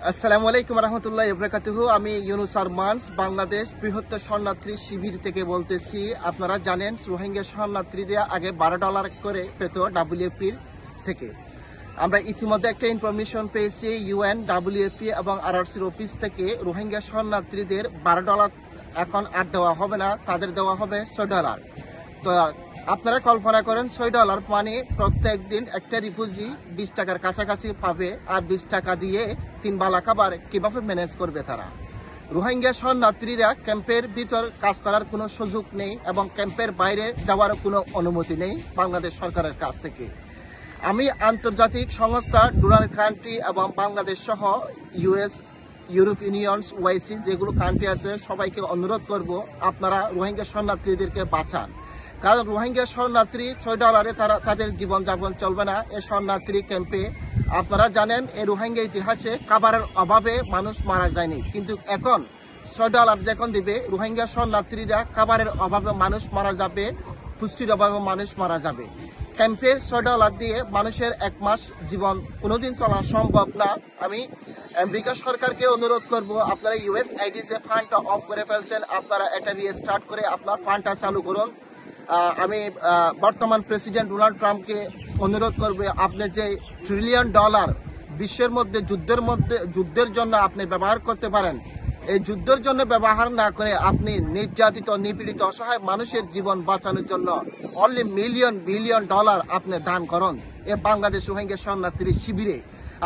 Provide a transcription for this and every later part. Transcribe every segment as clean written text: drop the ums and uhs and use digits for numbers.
আসসালামু আলাইকুম রহমতুল্লাহ ইবরাকাতুহু। আমি ইউনুস আরমানস বাংলাদেশ বৃহত্তর শরণার্থী শিবির থেকে বলতেছি। আপনারা জানেন রোহিঙ্গা শরণার্থীরা আগে $12 করে পেত WFPর থেকে। আমরা ইতিমধ্যে একটা ইনফরমেশন পেয়েছি UN, WFP এবং RRCর অফিস থেকে রোহিঙ্গা শরণার্থীদের $12 এখন আর দেওয়া হবে না, তাদের দেওয়া হবে $6। তো আপনারা কল্পনা করেন $6 মানে প্রত্যেক দিন একটা রিফিউজি 20 টাকার কাছাকাছি পাবে, আর 20 টাকা দিয়ে 3 বেলা খাবার কিভাবে ম্যানেজ করবে তারা? রোহিঙ্গা শরণার্থীরা ক্যাম্পের ভিতর কাজ করার কোনো সুযোগ নেই এবং ক্যাম্পের বাইরে যাওয়ার কোনো অনুমতি নেই বাংলাদেশ সরকারের কাছ থেকে। আমি আন্তর্জাতিক সংস্থা, ডোনার কান্ট্রি এবং বাংলাদেশ সহ US, ইউরোপ ইউনিয়ন, OIC যেগুলো কান্ট্রি আছে সবাইকে অনুরোধ করব আপনারা রোহিঙ্গা শরণার্থীদেরকে বাঁচান। কারণ রোহিঙ্গা শরণার্থী $6 তারা তাদের জীবনযাপন চলবে না এই শরণার্থী ক্যাম্পে। আপনারা জানেন এই রোহিঙ্গা ইতিহাসে খাবারের অভাবে মানুষ মারা যায়নি, কিন্তু এখন $6 যখন দিবে রোহিঙ্গা শরণার্থীরা খাবারের অভাবে মানুষ মারা যাবে, পুষ্টির অভাবে মানুষ মারা যাবে। ক্যাম্পে $6 দিয়ে মানুষের 1 মাস জীবন কোনোদিন চলা সম্ভব না। আমি আমেরিকা সরকারকে অনুরোধ করব আপনারা USAID যে ফান্ডটা অফ করে ফেলছেন আপনারা এটা রিস্টার্ট করে আপনার ফান্ডটা চালু করুন। আমি বর্তমান প্রেসিডেন্ট ডোনাল্ড ট্রাম্পকে অনুরোধ করবে আপনি যে $1 ট্রিলিয়ন বিশ্বের মধ্যে যুদ্ধের জন্য আপনি ব্যবহার করতে পারেন, এই যুদ্ধের জন্য ব্যবহার না করে আপনি নির্যাতিত, নিপীড়িত, অসহায় মানুষের জীবন বাঁচানোর জন্য অনলি বিলিয়ন ডলার আপনি দান করুন এ বাংলাদেশ রোহিঙ্গা শরণার্থী শিবিরে।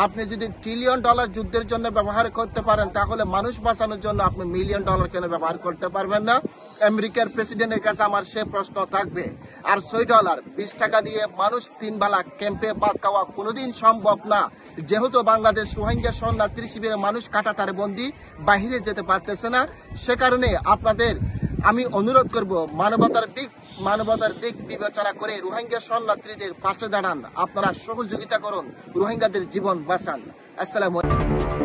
আপনি যদি $1 ট্রিলিয়ন যুদ্ধের জন্য ব্যবহার করতে পারেন তাহলে মানুষ বাঁচানোর জন্য আপনি $1 মিলিয়ন কেন ব্যবহার করতে পারবেন না? আমেরিকার প্রেসিডেন্টের কাছে আমার সে প্রশ্ন থাকবে। আর $6 20 টাকা দিয়ে মানুষ 3 বেলা ক্যাম্পে ভাত খাওয়া কোনোদিন সম্ভব না, যেহেতু বাংলাদেশ রোহিঙ্গা শরণার্থী শিবিরে মানুষ কাটাতারে বন্দি, বাহিরে যেতে পারতেছে না। সে কারণে আপনাদের আমি অনুরোধ করব মানবতার দিক বিবেচনা করে রোহিঙ্গা শরণার্থীদের পাশে দাঁড়ান, আপনারা সহযোগিতা করুন, রোহিঙ্গাদের জীবন বাঁচান। আসসালামু আলাইকুম।